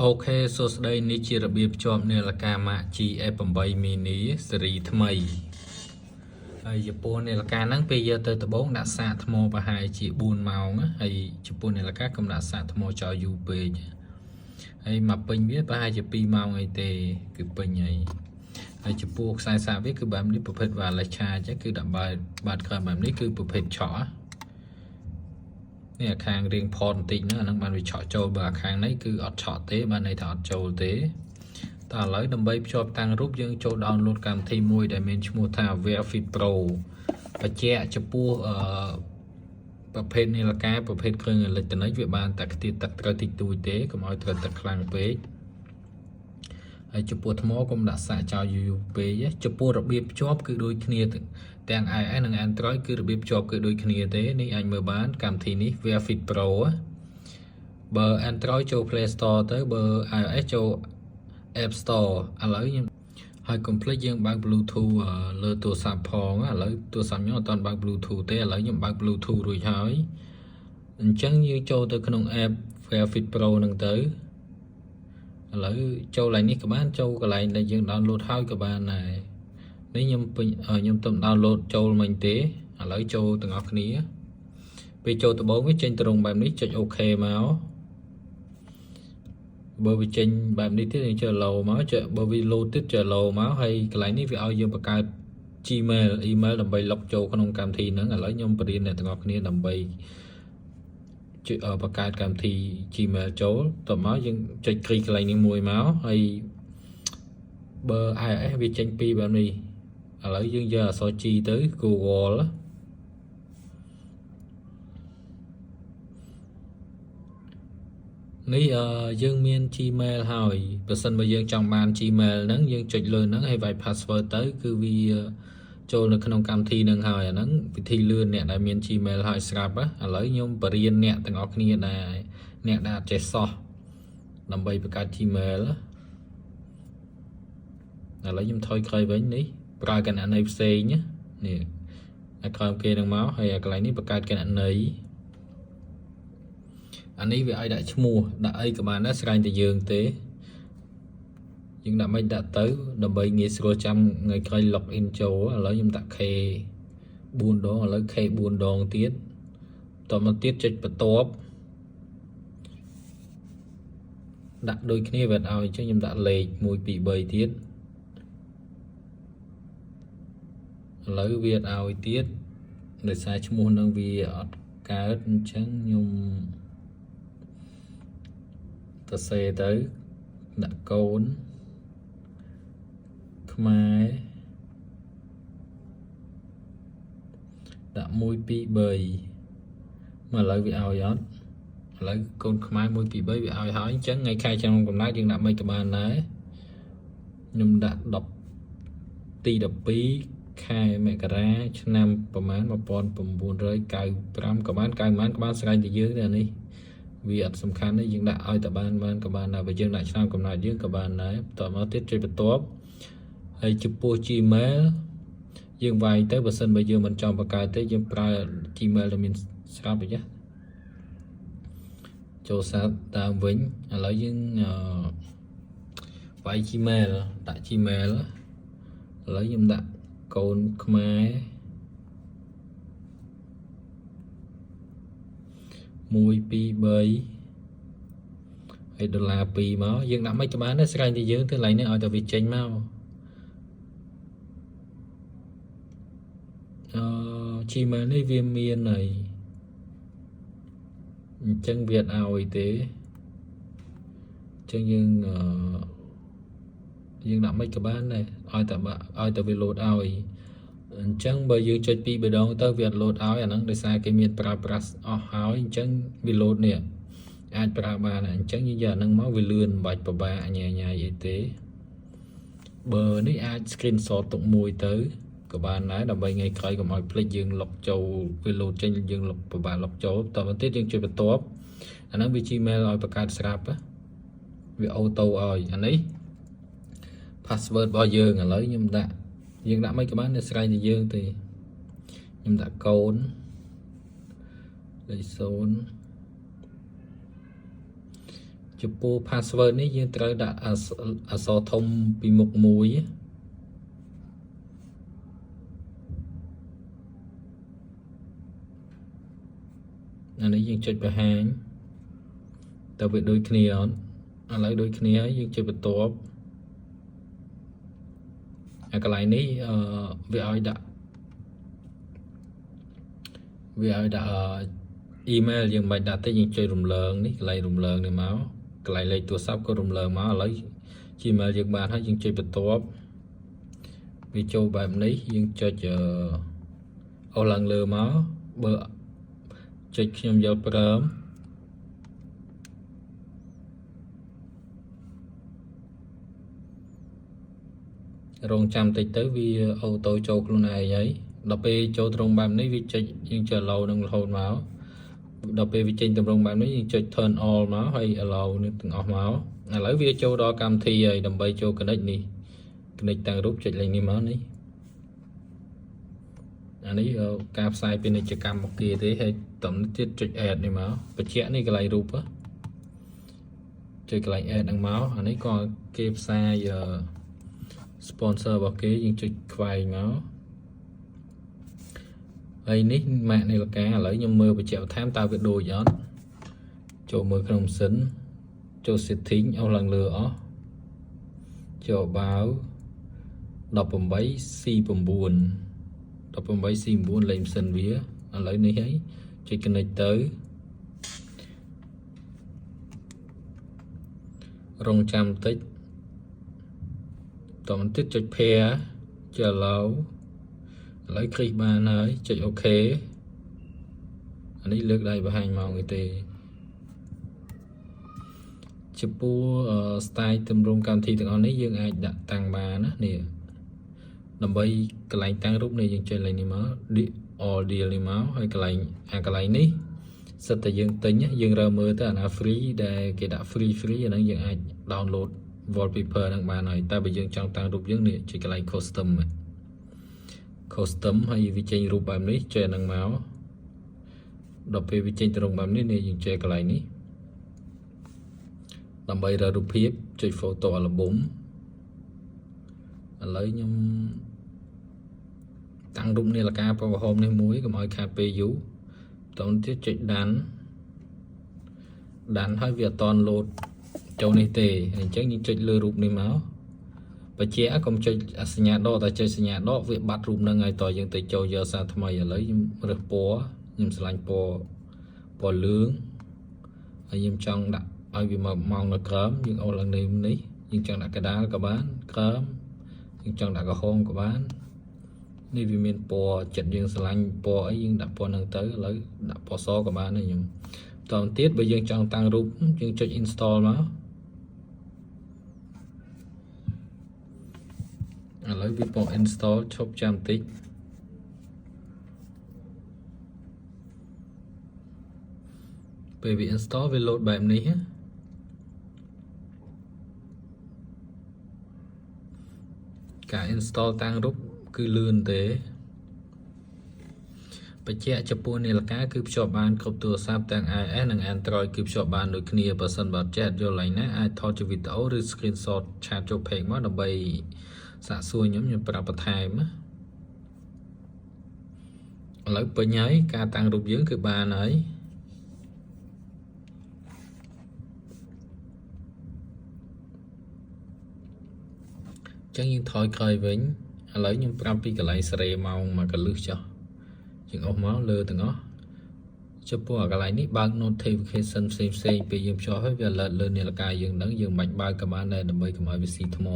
អូខេសួស្តីនេះជារបៀបភ្ជាប់នាឡិកាម៉ាក GF8 mini ស៊េរីថ្មីហើយចំពោះនាឡិកាហ្នឹងពេលយកទៅដបងដាក់សាកថ្មប្រហែលជា4ម៉ោងហើយចំពោះនាឡិកាកុំដាក់សាកថ្មចោលយូរពេកហើយមកពេញវាប្រហែលជា2ម៉ោងអីទេគឺពេញហើយចំពោះខ្សែសាកវាគឺបែបនេះប្រភេទ wireless charge គឺដាក់បាតក្រោយបែបនេះគឺប្រភេទឆក់នេះខាងរៀងផតបន្តិចហ្នឹងអាហ្នឹងបានវាឆក់ចូលបើខាងនេះគឺអត់ឆក់ទេបានន័យថាអត់ចូលទេតើឥឡូវដើម្បីភ្ជាប់តាំងរូបយើងចូល download កម្មវិធីមួយដែលមានឈ្មោះថា Verifit Pro បញ្ជាក់ចំពោះប្រភេទនាឡិកាប្រភេទគ្រឿងអេឡិចត្រូនិកវាបានតែខ្ទាតទឹកត្រូវតិចតួចទេកុំឲ្យត្រូវទឹកខ្លាំងពេកហើយចំពោះថ្មកុំដាក់សាកចោលយូរពេកចំពោះរបៀបភ្ជាប់គឺដូចគ្នាទាំង iOS និង Android គឺរបៀបភ្ជាប់គឺដូចគ្នាទេនេះអាចមើលបានកម្មវិធីនេះ Verifit Pro បើ Android ចូល Play Store ទៅបើ iOS ចូល App Store ឥឡូវខ្ញុំហើយកុំភ្លេចយើងបើក Bluetooth លើទូរស័ព្ទផងឥឡូវទូរស័ព្ទខ្ញុំអត់ទាន់បើក Bluetooth ទេឥឡូវខ្ញុំបើក Bluetooth រួចហើយអញ្ចឹងយើងចូលទៅក្នុង App Verifit Pro ហ្នឹងទៅឥឡូវចូលកន្លែងនេះក៏បានចូលកន្លែងដែលយើង download ហើយក៏បានដែរនេះខ្ញុំទៅ download ចូលមិញទេឥឡូវចូលទាំងអស់គ្នាពេលចូលដំបូងវាចេញត្រង់បែបនេះចុច OK មកបើវាចេញបែបនេះទៀតយើងចុច low មកចុចបើវា load ទៀតចុច low មកហើយកន្លែងនេះវាឲ្យយើងបង្កើត Gmail email ដើម្បីលុបចូលក្នុងកម្មវិធីហ្នឹងឥឡូវខ្ញុំបរៀនអ្នកទាំងអស់គ្នាដើម្បីបង្កើតកម្មវិធី Gmail ចូលតមកយើងចុចគ្លីកកន្លែងនេះមួយមកហើយបើ iOS វាចេញពីបែបនេះឥឡូវយើងយកអក្សរ G ទៅ Google នេះយើងមាន Gmail ហើយបើសិនបើយើងចង់បាន Gmail ហ្នឹងយើងចុចលើហ្នឹងហើយវាយ password ទៅគឺវាចូលនៅក្នុងកម្មវិធីហ្នឹងហើយអាហ្នឹងវិធីលឿនអ្នកដែលមាន Gmail ហើយស្រាប់ឥឡូវខ្ញុំបរៀនអ្នកទាំងអស់គ្នាដែរអ្នកដែលអត់ចេះសោះដើម្បីបង្កើត Gmail ឥឡូវខ្ញុំថយក្រោយវិញនេះប្រើគណនីផ្សេងនេះឲ្យក្រោយគេនឹងមកហើយកន្លែងនេះបង្កើតគណនីអានេះវាឲ្យដាក់ឈ្មោះដាក់អីក៏បានដែរស្រេចតែយើងទេយើងដាក់មិនដាក់ទៅដើម្បីងាយស្រួលចាំថ្ងៃក្រោយ log in ចូលឥឡូវខ្ញុំដាក់ K 4 ដងឥឡូវ K 4 ដងទៀតតមកទៀតចុចបន្ទាប់ដាក់ដូចគ្នាវាឲ្យអញ្ចឹងខ្ញុំដាក់លេខ1 2 3ទៀតឥឡូវវាឲ្យទៀតដោយសារឈ្មោះនឹងវាអត់កើតអញ្ចឹងខ្ញុំទៅសេទៅដាក់កូនខ្មែរដាក់1 2 3មកឥឡូវវាឲ្យអត់ឥឡូវកូនខ្មែរ1 2 3វាឲ្យហើយអញ្ចឹងថ្ងៃខែឆ្នាំកំណើតយើងដាក់មិនក៏បានដែរខ្ញុំដាក់ទី12ខែមករាឆ្នាំប្រហែល1995ក៏បាន90ម៉ានក៏បានស្រេចទៅយើងទេអានេះវាអត់សំខាន់ទេយើងដាក់ឲ្យតែបានក៏បានដែរបើយើងដាក់ឆ្នាំកំណើតយើងក៏បានដែរតមកទៀតចុចបន្ទាប់ហើយចំពោះ Gmail យើងវាយទៅបើសិនបើយើងមិនចង់បង្កើតទេយើងប្រើ Gmail ដែលមានស្រាប់អីចាចូលសារតាមវិញឥឡូវយើងវាយ Gmail ដាក់ Gmail ឥឡូវខ្ញុំដាក់កូនខ្មែរ1 2 3ហើយ$2មកយើងដាក់មិនក៏បានដែរស្រេចតែយើងទៅកន្លែងនេះឲ្យតែវាចេញមកGmail នេះវាមានហើយអញ្ចឹងវាអត់ឲ្យទេអញ្ចឹងយើងដាក់មិនក៏បានដែរឲ្យតែវា load ឲ្យអញ្ចឹងបើយើងចុច2 3ដងទៅវាអត់ load ឲ្យអាហ្នឹងដោយសារគេមានប្រើប្រាស់អស់ហើយអញ្ចឹងវា load នេះអាចប្រើបានអញ្ចឹងយើងយកអាហ្នឹងមកវាលឿនមិនបាច់ពិបាកញ៉ៃអីទេបើនេះអាច screenshot ទុកមួយទៅក៏បានដែរដើម្បីថ្ងៃក្រោយកុំឲ្យភ្លេចយើងលុបចូលវា load ចេញយើងលុបពិបាកលុបចូលតទៅទៀតយើងចុចបន្ទាប់អាហ្នឹងវា Gmail ឲ្យបង្កើតស្រាប់វាអូតូឲ្យអានេះ password របស់យើងឥឡូវខ្ញុំដាក់យើងដាក់មិនក៏បានស្រ័យតែយើងទេខ្ញុំដាក់កូនលេខ0 ចំពោះ password នេះយើងត្រូវដាក់អក្សរធំពីមុខមួយអានេះយើងចុចបង្ហាញតើវាដូចគ្នាអត់ឥឡូវដូចគ្នាហើយយើងចុចបន្ទាប់កន្លែងនេះវាឲ្យដាក់email យើងមិនដាក់ទេយើងចុចរំលើងនេះកន្លែងរំលើងនេះមកកន្លែងលេខទូរស័ព្ទក៏រំលើងមកឥឡូវ Gmail យើងបានហើយយើងចុចបន្ទាប់វាចូលបែបនេះយើងចុចអូសឡើងលើមកបើចុចខ្ញុំយកព្រមរងចាំតិចទៅវាអូតូចូលខ្លួនឯងហើយដល់ពេលចូលត្រង់បែបនេះវាចុចយើងចុច allow នឹងរហូតមកដល់ពេលវាចេញតម្រង់បែបនេះយើងចុច turn all មកហើយ allow នេះទាំងអស់មកឥឡូវវាចូលដល់កម្មវិធីហើយដើម្បីចូល connect នេះ connect តាំងរូបចុចលេខនេះមកនេះអានេះការផ្សាយពាណិជ្ជកម្មមកគេទេហើយតំទៀតចុច add នេះមកបញ្ជាក់នេះកន្លែងរូបចុចកន្លែង add ហ្នឹងមកអានេះក៏គេផ្សាយsponsor របស់គេយើងចុចខ្វែងមកហើយនេះម៉ាកនាឡិកាឥឡូវខ្ញុំមើលបញ្ជាក់បន្ថែមតើវាដូចអត់ចូលមើលក្នុងម៉ាស៊ីនចូល setting អស់ឡើងលើអស់ចូល about 18C9 លេខម៉ាស៊ីនវាឥឡូវនេះហើយចុច connect ទៅរងចាំបន្តិចតបន្តិចចុច pair ចុច allow ឥឡូវគ្រីសបានហើយចុច OK អានេះលើកដៃបង្ហាញមកទេ ចំពោះ style ទម្រង់កម្មវិធីទាំងអស់នេះយើងអាចដាក់តាំងបានណានេះដើម្បីកន្លែងតាំងរូបនេះយើងចុចលេខនេះមក all deal នេះមកហើយកន្លែងនេះសិតតែយើងទិញយើងរើមើលទៅអាណា free ដែលគេដាក់ free អាហ្នឹងយើងអាច download wallpaper ហ្នឹងបានហើយតែបើយើងចង់តាំងរូបយើងនេះចុចកន្លែង custom ហើយវាចេញរូបបែបនេះចុចអាហ្នឹងមកដល់ពេលវាចេញទៅរូបបែបនេះយើងចុចកន្លែងនេះដើម្បីរើរូបភាពចុច photo album ឥឡូវខ្ញុំតាំងរូបនាឡិកាប្រហោមនេះមួយកុំឲ្យខាតពេលយូរតោះទៀតចុចដានហើយវាអត់តន់លោតចូលនេះទេអញ្ចឹងយើងចុចលើរូបនេះមកបញ្ជាក់កុំចុចសញ្ញាដកតែចុចសញ្ញាដកវាបាត់រូបហ្នឹងហើយតើយើងទៅចូលយកសារថ្មីឥឡូវខ្ញុំរើសពណ៌ខ្ញុំឆ្លាញ់ពណ៌លឿងហើយខ្ញុំចង់ដាក់ឲ្យវាមកម៉ោងនៅក្រោមយើងអូសឡើងនេះយើងចង់ដាក់កដាលក៏បានក្រោមយើងចង់ដាក់ក្រហមក៏បាននេះវាមានពណ៌ចិត្តយើងឆ្លាញ់ពណ៌អីយើងដាក់ពណ៌ហ្នឹងទៅឥឡូវដាក់ពណ៌សក៏បានដែរខ្ញុំតទៅទៀតបើយើងចង់តាំងរូបយើងចុច install មកឥឡូវវាពង install ឈប់ចាំតិចពេលវា install វា load បែបនេះការ install តាំងរូបគឺលឿនទេបញ្ជាក់ចំពោះនាឡិកាគឺភ្ជាប់បានគ្រប់ទូរស័ព្ទទាំង iOS និង Android គឺភ្ជាប់បានដូចគ្នាបើសិនបើចេះយល់ឡើងណាអាចថតជាវីដេអូឬ screenshot ឆាតចូល page មកដើម្បីសាកសួរខ្ញុំប្រាប់បន្ថែមឥឡូវពេញហើយការតាំងរូបយើងគឺបានហើយចឹងយើងថយក្រោយវិញឥឡូវខ្ញុំប្រាប់ពីកន្លែងសេរីម៉ោងមកកលឹះចុះយើងអស់មកលើទាំងអស់ចំពោះកន្លែងនេះបើក notification ផ្សេងពេលយើងភ្ជាប់ហើយវា alert លើនាឡិកាយើងដឹងយើងមិនបើកក៏បានដែរដើម្បីកុំឲ្យវាស៊ីថ្ម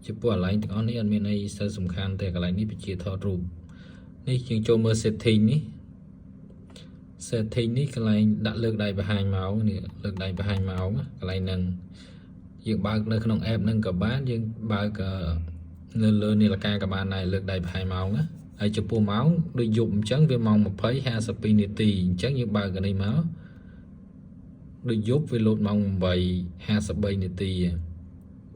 ចំពោះកន្លែងទាំងអស់នេះអត់មានអីសំខាន់ទេកន្លែងនេះបញ្ជាថតរូបនេះយើងចូលមើល setting នេះកន្លែងដាក់លើកដៃបង្ហាញមកនេះលើកដៃបង្ហាញមកកន្លែងហ្នឹងយើងបើកនៅក្នុង app ហ្នឹងក៏បានយើងបើកនៅលើនាឡិកាក៏បានដែរលើកដៃបង្ហាញមកណាហើយចំពោះម៉ោងដូចយប់អញ្ចឹងវាម៉ោង 20:52 នាទីអញ្ចឹងយើងបើកនេះមកដូចយប់វាលោតម៉ោង 8:53 នាទី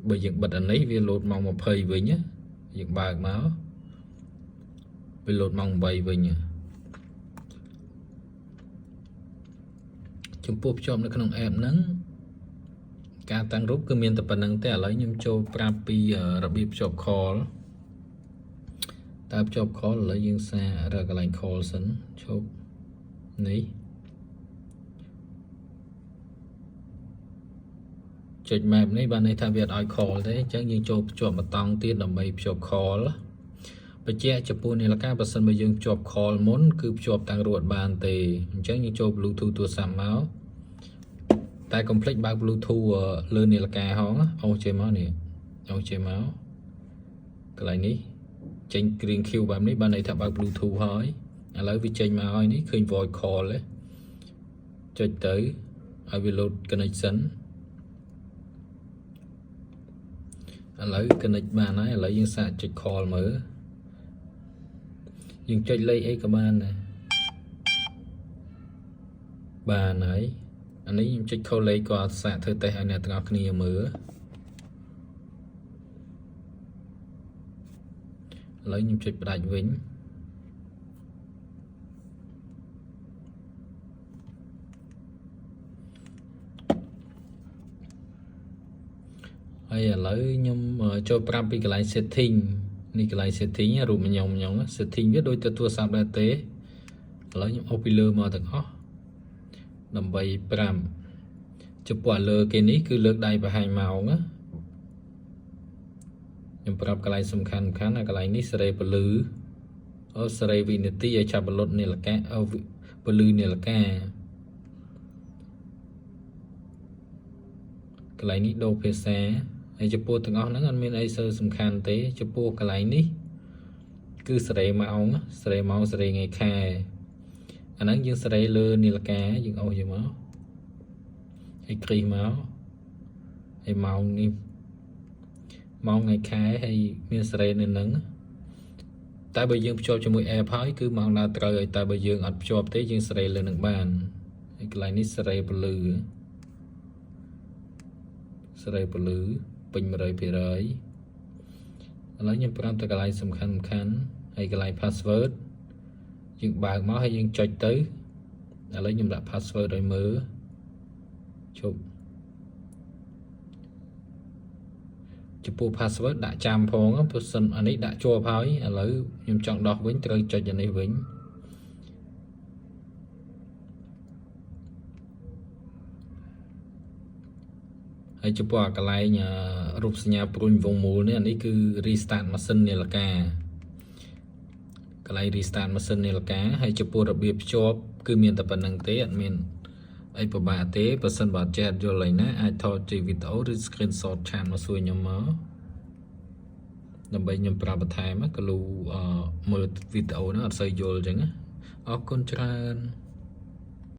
បើយើងបិទអានេះវាលោតម៉ោង 20 វិញយើងបើកមកវាលោតម៉ោង 8 វិញចំពោះភ្ជាប់នៅក្នុង app ហ្នឹង ការតាំងរូបគឺមានតែប៉ុណ្្នឹងទេឥឡូវខ្ញុំចូលប្រាប់ពីរបៀបភ្ជាប់ call តើភ្ជាប់ call ឥឡូវយើងសាររកកន្លែង call សិនឈប់នេះចុច map នេះបានន័យថាវាអត់ឲ្យ call ទេអញ្ចឹងយើងចូលភ្ជាប់បតង់ទៀតដើម្បីភ្ជាប់ call បញ្ជាក់ចំពោះនាឡិកាបើសិនបើយើងភ្ជាប់ call មុនគឺភ្ជាប់តាំងរួចបានទេអញ្ចឹងយើងចូល Bluetooth ទូរស័ព្ទមកតែកុំភ្លេចបើក Bluetooth លើនាឡិកាហងអូសចេញមកនេះអូសចេញមកកន្លែងនេះចេញគ្រឿង Q បែបនេះបានន័យថាបើក Bluetooth ហើយឥឡូវវាចេញមកហើយនេះឃើញ voice call ទេចុចទៅឲ្យវា load connection ឥឡូវ connect បានហើយឥឡូវយើងសាកចុច call មើលយើងចុចលេខអីក៏បានដែរបានហើយអានេះខ្ញុំចុច call លេខក៏សាកធ្វើតេស្តឲ្យអ្នកទាំងអស់គ្នាមើលឥឡូវខ្ញុំចុចផ្ដាច់វិញហើយឥឡូវខ្ញុំចូលប្រាប់ពីកន្លែង setting នេះកន្លែង setting រូបខ្ញុំ setting វាដូចទៅទូរស័ព្ទដែរទេឥឡូវខ្ញុំអូសពីលើមកទាំងអស់ដើម្បីប្រាប់ចំពោះលើគេនេះគឺលើកដៃបង្ហាញម៉ោងណាខ្ញុំប្រាប់កន្លែងសំខាន់ណាកន្លែងនេះសេរីពលឺសេរីវិនាទីឲ្យចាប់បលុតនាឡិកាពលឺនាឡិកាកន្លែងនេះដូរភាសាហើយចំពោះទាំងអស់ហ្នឹងអត់មានអីសំខាន់ទេចំពោះកន្លែងនេះគឺសេរីម៉ោងសេរីថ្ងៃខែអាហ្នឹងយើងសេរីលើនាឡិកាយើងអូសយកមកហើយគ្រីសមកហើយម៉ោងនេះម៉ោងថ្ងៃខែហើយមានសេរីនៅនឹងតែបើយើងភ្ជាប់ជាមួយ app ហើយគឺម៉ោងដើរត្រូវហើយតែបើយើងអត់ភ្ជាប់ទេយើងសេរីលើនឹងបានហើយកន្លែងនេះសេរីពលឺសេរីពលឺពេញ 100% ឥឡូវខ្ញុំប្រាប់ទៅកន្លែងសំខាន់ហើយកន្លែង password យើងបើកមកហើយយើងចុចទៅឥឡូវខ្ញុំដាក់ password ឲ្យមើលជប់ចំពោះ password ដាក់ចាំផងព្រោះសិនអានេះដាក់ជាប់ហើយឥឡូវខ្ញុំចង់ដោះវិញត្រូវចុចអានេះវិញហើយចំពោះកន្លែងរូបសញ្ញាព្រួញវងមូលនេះអានេះគឺ restart ម៉ាស៊ីននាឡិកាកន្លែង restart ម៉ាស៊ីននាឡិកាហើយចំពោះរបៀបភ្ជាប់គឺមានតែប៉ុណ្្នឹងទេអត់មានអីពិបាកទេបើសិនបើចេះយល់អីណាអាចថតជាវីដេអូឬ screenshot ឆាតមកសួរខ្ញុំមកដើម្បីខ្ញុំប្រាប់បន្ថែមក៏លូមើលវីដេអូហ្នឹងអត់សូវយល់អញ្ចឹងណាអរគុណច្រើន